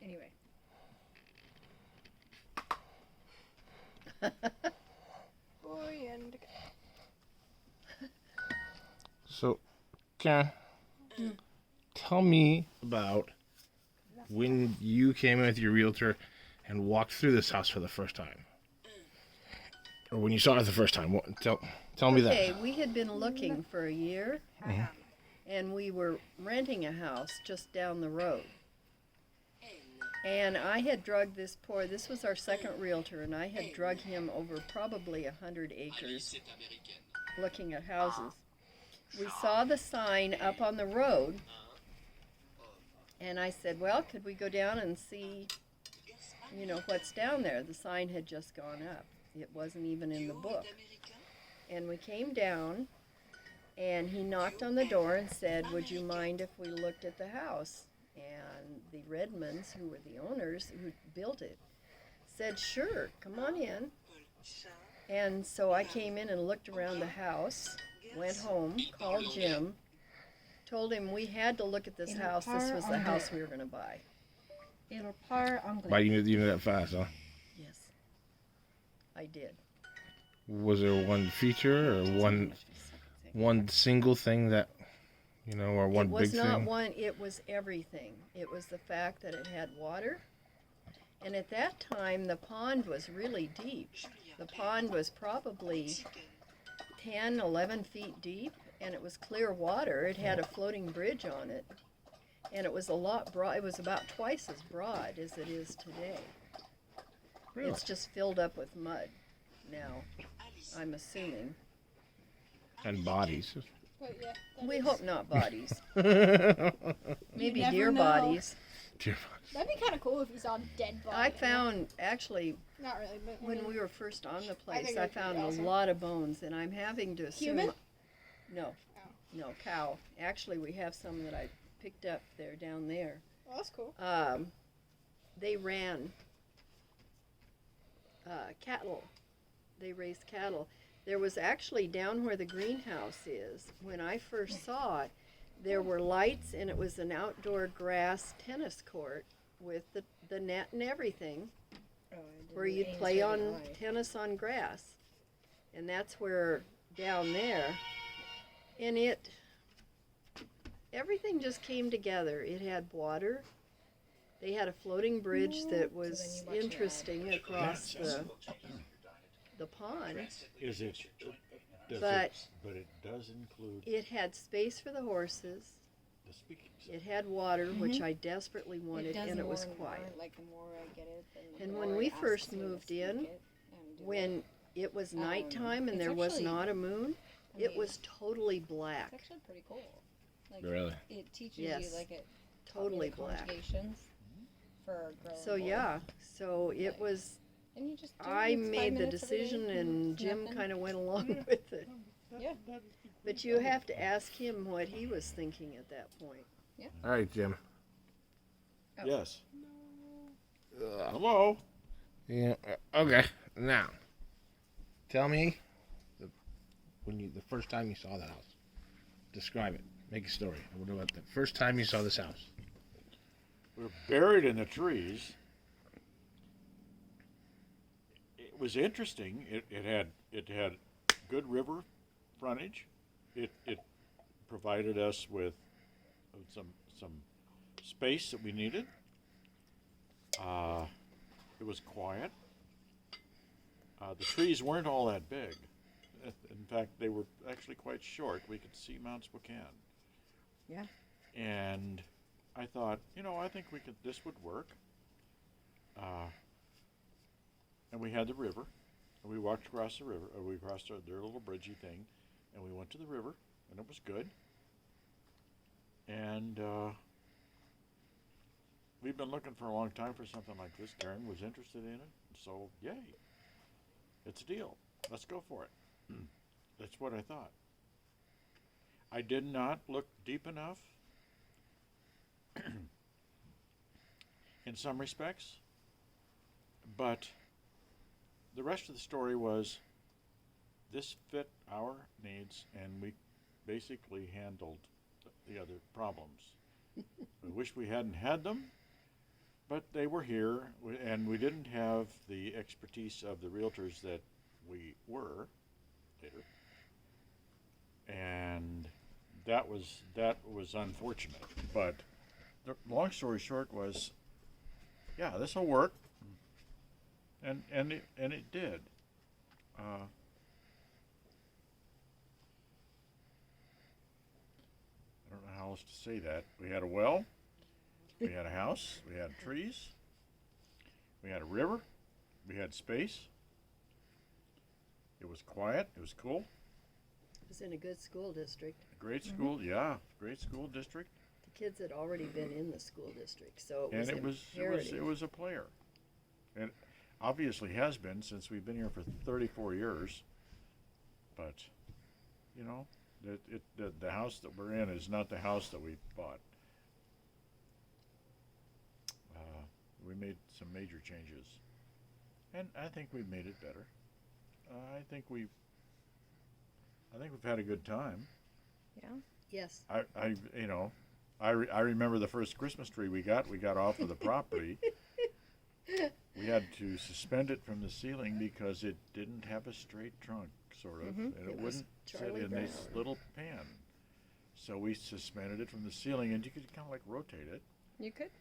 Anyway. Boy and So, Karen, tell me about when you came in with your realtor and walked through this house for the first time. Or when you saw it the first time. Tell me that. Okay, we had been looking for a year, and we were renting a house just down the road. And I had drugged this was our second realtor, and I had drugged him over probably 100 acres looking at houses. We saw the sign up on the road, and I said, well, could we go down and see, what's down there? The sign had just gone up. It wasn't even in the book. And we came down, and he knocked on the door and said, would you mind if we looked at the house? And the Redmonds, who were the owners who built it, said, sure, come on in. And so I came in and looked around the house, went home, called Jim, told him we had to look at this house. This was the house we were going to buy. Why you knew that fast, huh? Yes, I did. Was there one feature or one single thing that, or one big thing? It was not one, it was everything. It was the fact that it had water. And at that time, the pond was really deep. The pond was probably 10, 11 feet deep, and it was clear water. It had a floating bridge on it, and it was a lot broad. It was about twice as broad as it is today. Really? It's just filled up with mud now, I'm assuming. And bodies. but yeah. We hope not bodies. Maybe never deer know. bodies. Dear That'd be kind of cool if you saw a dead body. I found, actually, Not really, but when we were first on the I place, think I that'd be found awesome. a lot of bones, and I'm having to assume. Human? No. Oh. No, cow. Actually, we have some that I picked up there, down there. Oh, that's cool. They ran cattle. They raised cattle. There was actually down where the greenhouse is, when I first saw it, there were lights, and it was an outdoor grass tennis court with the net and everything, where you'd play on tennis on grass. And that's where, down there, and everything just came together. It had water. They had a floating bridge that was interesting across the pond. Is it? But It does include it had space for the horses. the speaking. It had water, which I desperately wanted, and it was quiet. Like the more I get it, the And more when it we asks first me to moved speak in, it and do it. when it was nighttime and it's there was actually- not a moon, I it mean, was totally It's black. actually pretty cool. Like, Really? It teaches Yes. you like it Totally black. conjugations for growing So old. yeah, so it was. And you just do it. I It's 5 made the minutes every day. decision, and Jim Nothing. kind of went along with it. Yeah. But you have to ask him what he was thinking at that point. All right, Jim. Yes. Hello. Yeah. Okay. Now, tell me the first time you saw the house. Describe it. Make a story. What about the first time you saw this house? We're buried in the trees. It was interesting. It had good river frontage. It provided us with some space that we needed. It was quiet. The trees weren't all that big. In fact, they were actually quite short. We could see Mount Spokane. Yeah. And I thought, I think this would work. And we had the river, and we walked across the river, or we crossed their little bridgey thing, and we went to the river, and it was good. And we've been looking for a long time for something like this. Karen was interested in it, so yay. It's a deal. Let's go for it. That's what I thought. I did not look deep enough in some respects, but the rest of the story was this fit our needs, and we basically handled the other problems. We wish we hadn't had them, but they were here, and we didn't have the expertise of the realtors that we were later, and that was unfortunate. But the long story short was, yeah, this will work, and it did. I don't know how else to say that. We had a well, we had a house, we had trees, we had a river, we had space. It was quiet, it was cool. It was in a good school district. Great school, yeah, great school district. The kids had already been in the school district, so it was And imperative. it was a player. And obviously has been since we've been here for 34 years. But, you know, the house that we're in is not the house that we bought. We made some major changes, and I think we've made it better. I think we've had a good time. Yeah. Yes. I remember the first Christmas tree we got off of the property. We had to suspend it from the ceiling because it didn't have a straight trunk, sort of, and it was wouldn't sit Charlie in this Brown. little pan. So we suspended it from the ceiling, and you could kind of like rotate it. You could.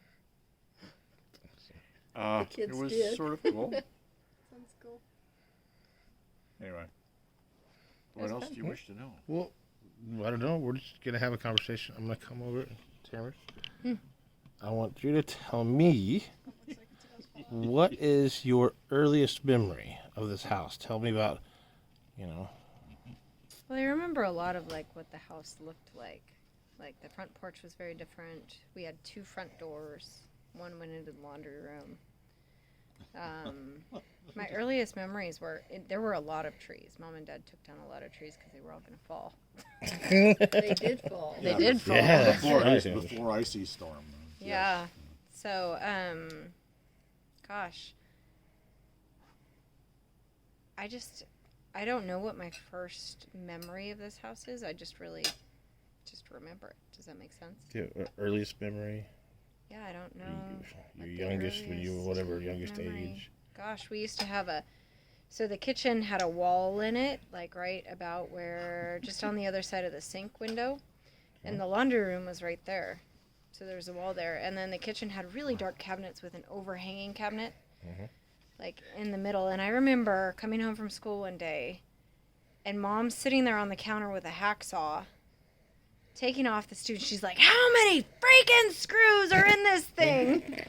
kids it was did. sort of cool. Sounds cool. Anyway, what was else fun. do you wish to know? Well, I don't know. We're just gonna have a conversation. I'm gonna come over, Tamara. I want you to tell me what is your earliest memory of this house. Tell me about, you know. Well, I remember a lot of like what the house looked like. Like the front porch was very different. We had 2 front doors. One went into the laundry room. My earliest memories were there were a lot of trees. Mom and Dad took down a lot of trees because they were all going to fall. They did fall. They did fall. Yeah, that's right. Before icy storm. Yeah. So, gosh, I don't know what my first memory of this house is. I just remember it. Does that make sense? Your earliest memory. Yeah, I don't know. Your what the youngest, when you were earliest whatever youngest memory. age. Gosh, we used to have so the kitchen had a wall in it, like right about where, just on the other side of the sink window. And the laundry room was right there. So there was a wall there. And then the kitchen had really dark cabinets with an overhanging cabinet, like in the middle. And I remember coming home from school one day and Mom sitting there on the counter with a hacksaw, taking off the student. She's like, "How many freaking screws are in this thing?"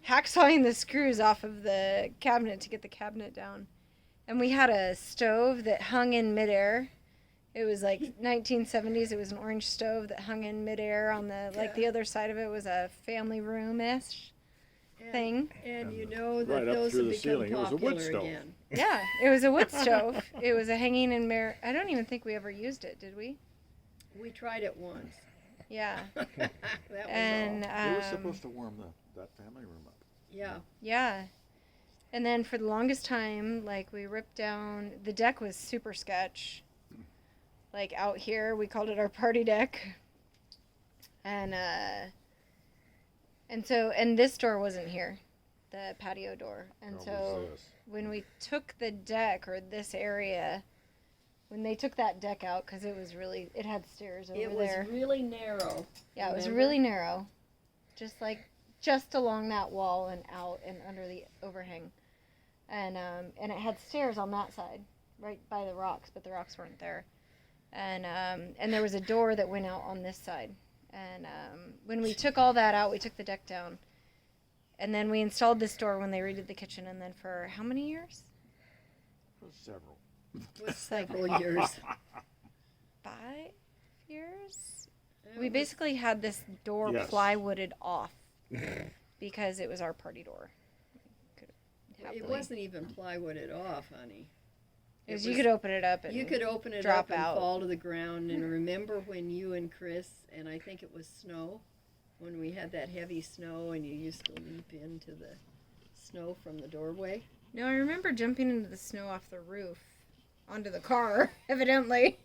Hacksawing the screws off of the cabinet to get the cabinet down. And we had a stove that hung in midair. It was like 1970s. It was an orange stove that hung in midair on the other side of it was a family room-ish thing. And you know that Right up those through have the become ceiling, it was a wood popular stove. again. Yeah, it was a wood stove. It was a hanging in mirror. I don't even think we ever used it, did we? We tried it once. Yeah. That was And all. It was supposed to warm that family room up. Yeah. yeah. And then for the longest time, like we ripped down the deck was super sketch. Like out here, we called it our party deck. And this door wasn't here, the patio door. And so when we took the deck or this area, when they took that deck out, because it had stairs over It was there. really narrow. Yeah, it was remember? really narrow, just along that wall and out and under the overhang, and it had stairs on that side, right by the rocks, but the rocks weren't there, and there was a door that went out on this side, and when we took all that out, we took the deck down, and then we installed this door when they redid the kitchen, and then for how many years? Several. It was several years. 5 years. We basically had this door Yes. plywooded off because it was our party door. It Happily. wasn't even plywooded off, honey. It was, you could open it up and You could open it drop up and out. fall to the ground. And remember when you and Chris, and I think it was snow, when we had that heavy snow and you used to leap into the snow from the doorway? No, I remember jumping into the snow off the roof onto the car, evidently.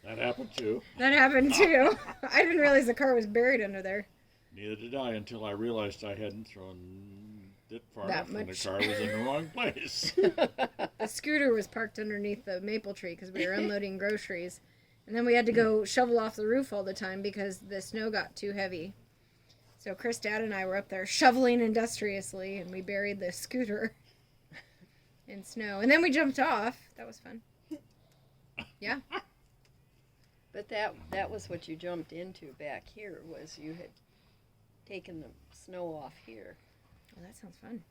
That happened too. That happened too. I didn't realize the car was buried under there. Neither did I until I realized I hadn't thrown it far That enough and the much. car was in the wrong place. The scooter was parked underneath the maple tree because we were unloading groceries. And then we had to go shovel off the roof all the time because the snow got too heavy. So Chris, Dad, and I were up there shoveling industriously, and we buried the scooter in snow. And then we jumped off. That was fun. Yeah. But that was what you jumped into back here, was you had taken the snow off here. Well, that sounds fun.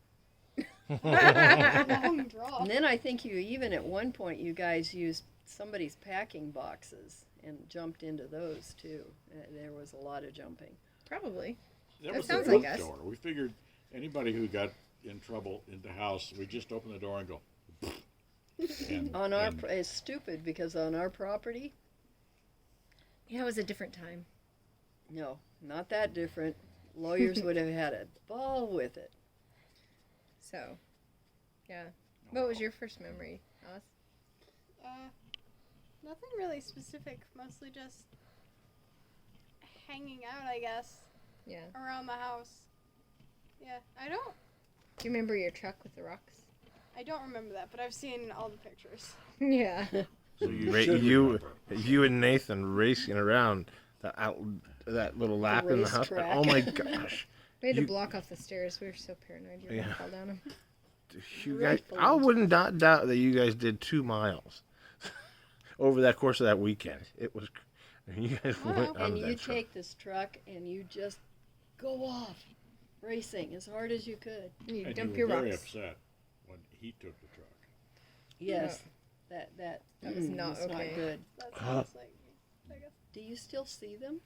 Long draw. And then I think you even at one point you guys used somebody's packing boxes and jumped into those too. There was a lot of jumping. Probably. That That was the sounds roof like us. door. We figured anybody who got in trouble in the house, we just open the door and go. And, On our and it's stupid because on our property, Yeah, it was a different time. no, not that different. Lawyers would have had a ball with it. So, yeah. What was your first memory, Alice? Nothing really specific. Mostly just hanging out, I guess, Yeah. around the house. Yeah, Do you remember your truck with the rocks? I don't remember that, but I've seen all the pictures. Yeah. so you Ra- should you remember. you and Nathan racing around that little lap in the house. racetrack. Oh my gosh. We had to You- block off the stairs. We were so paranoid you were going Yeah. to fall down them. You guys, Rightfully. I would not doubt that you guys did 2 miles over that course of that weekend. It was, you guys Wow. went on And you that truck. take this truck and you just go off racing as hard as you could. And you And dump you your were very rocks. upset when he took the truck. Yes, that was not okay. good. That sounds like me, I guess. Do you still see them?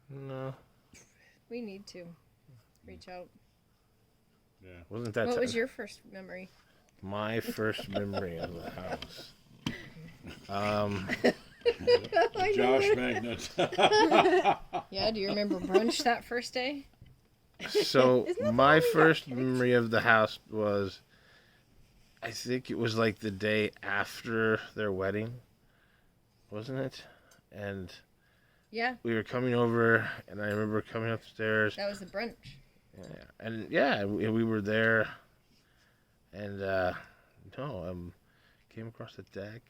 No, We need to reach out. Yeah. wasn't that What was your first memory? my first memory of the house? Um, I know Josh it. Magnet. Yeah, do you remember brunch that first day? so Isn't that my the one we got first kicked? memory of the house was, I think it was like the day after their wedding, wasn't it? And Yeah, we were coming over, and I remember coming upstairs. that was the brunch. Yeah, and yeah, we were there, and came across the deck.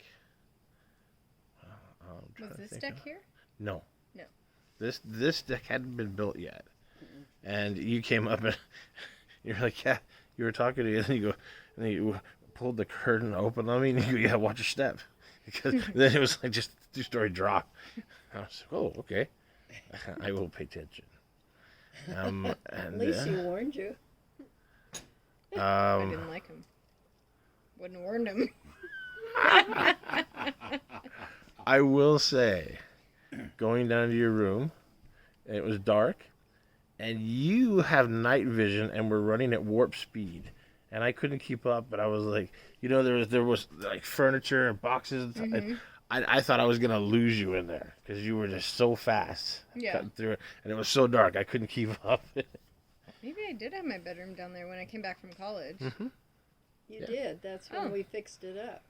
I'm trying Was to this think deck of- here? No. No. This deck hadn't been built yet, and you came up and you're like, yeah, you were talking to me, and then you pulled the curtain open on me, and you go, yeah, watch your step, because then it was like just a 2-story drop. I was like, oh, okay, I will pay attention. And At least he warned you. I didn't like him. Wouldn't have warned him. I will say, going down to your room, and it was dark, and you have night vision, and we're running at warp speed, and I couldn't keep up, but I was like, there was like furniture and boxes, and I thought I was gonna lose you in there because you were just so fast. Yeah. Cutting through it, and it was so dark, I couldn't keep up. Maybe I did have my bedroom down there when I came back from college. You Yeah. did. That's when Oh. we fixed it up.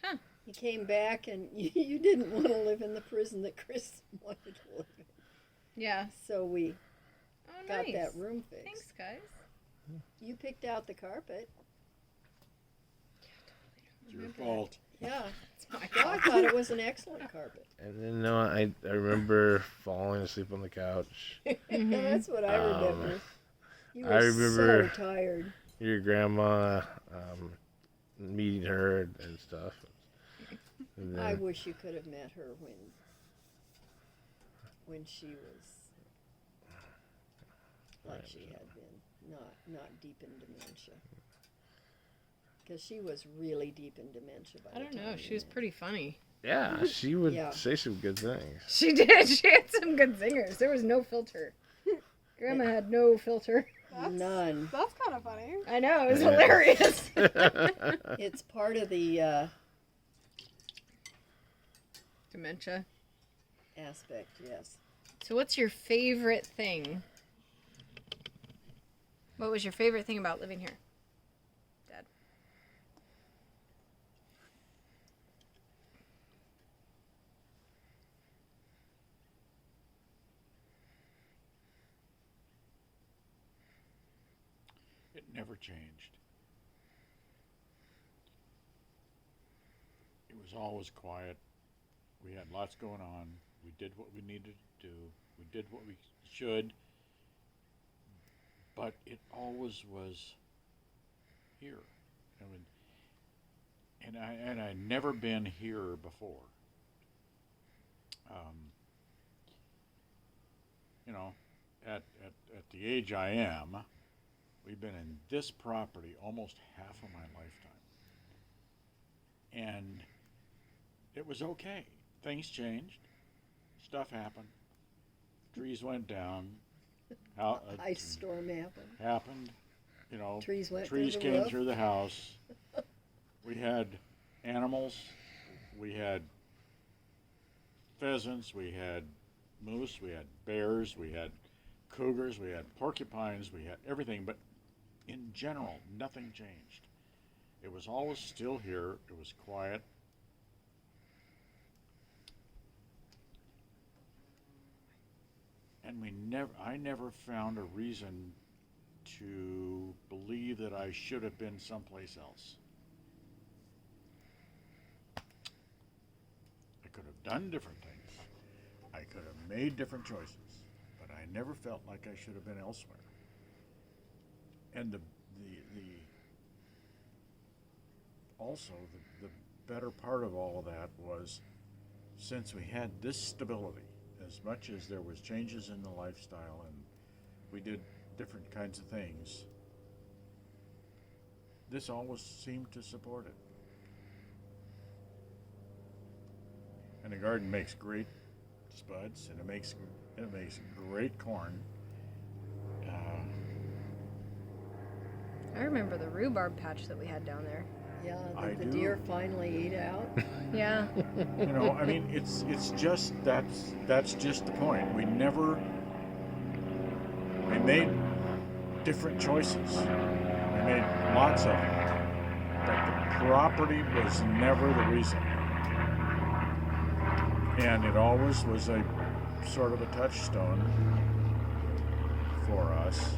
Huh. You came back and you didn't want to live in the prison that Chris wanted to live in. Yeah. So we Oh, got nice. that room fixed. Thanks, guys. You picked out the carpet. It's your fault. Yeah. It's my Well, I thought it was an excellent carpet. And then no, I remember falling asleep on the couch. That's what I Um, remember. You were I remember- so tired. Your grandma, meeting her and stuff. And I then, wish you could have met her when she was like she had been, not deep in dementia. Because she was really deep in dementia by I the don't time know. you She was met. pretty funny. yeah, she would Yeah. say some good things. She did. She had some good singers. There was no filter. Grandma had no filter. None. That's kind of funny. I know. It was Yeah. hilarious. It's part of the Dementia. aspect, yes. So what's your favorite thing? What was your favorite thing about living here? Dad. It never changed. It was always quiet. We had lots going on. We did what we needed to do. We did what we should. But it always was here. I mean, and I'd never been here before. You know, at the age I am, we've been in this property almost half of my lifetime. And it was okay. Things changed. Stuff happened. Trees went down. Ice storm happened. Happened. You know, Trees went trees through the came roof. through the house. We had animals. We had pheasants. We had moose. We had bears. We had cougars. We had porcupines. We had everything. But in general, nothing changed. It was always still here. It was quiet. And I never found a reason to believe that I should have been someplace else. I could have done different things. I could have made different choices, but I never felt like I should have been elsewhere. And the better part of all of that was, since we had this stability, as much as there was changes in the lifestyle and we did different kinds of things, this always seemed to support it. And the garden makes great spuds, and it makes great corn. I remember the rhubarb patch that we had down there. Yeah, I that the do. deer finally ate out. Yeah. You know, I mean, it's just that's just the point. We made different choices. We made lots of them, but the property was never the reason, and it always was a sort of a touchstone for us,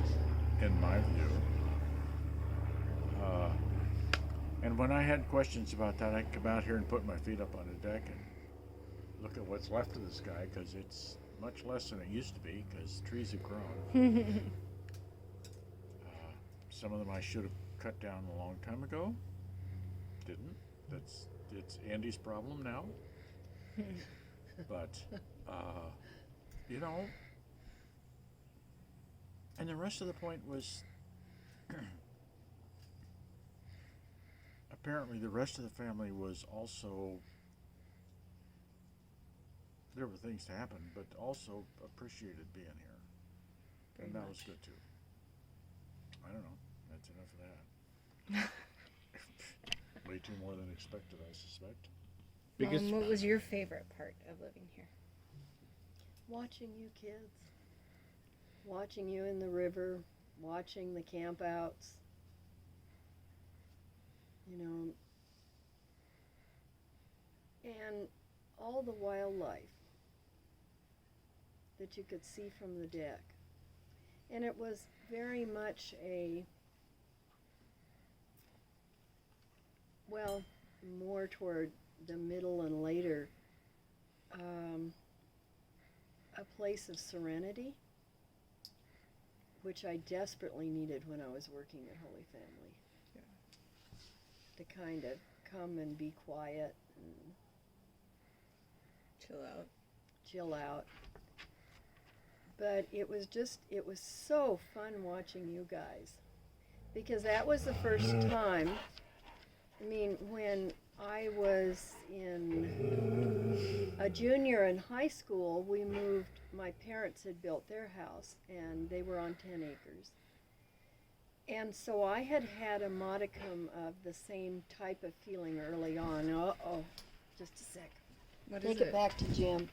in my view. And when I had questions about that, I'd come out here and put my feet up on the deck and look at what's left of the sky, because it's much less than it used to be, because trees have grown. Some of them I should have cut down a long time ago. Didn't. It's Andy's problem now. But, you know, and the rest of the point was, apparently the rest of the family was also, there were things to happen, but also appreciated being here. Very And that much. was good too. I don't know. That's enough of that. Way too more than expected, I suspect. Biggest What was your favorite part of living here? Watching you kids. Watching you in the river. Watching the campouts. You know. And all the wildlife that you could see from the deck. And it was very much more toward the middle and later, a place of serenity, which I desperately needed when I was working at Holy Family. Yeah. To kind of come and be quiet and chill out. But it was so fun watching you guys, because that was the first time, I mean, when I was a junior in high school, we moved, my parents had built their house, and they were on 10 acres. And so I had a modicum of the same type of feeling early on. Uh-oh, just a sec. What Take it back to Jim.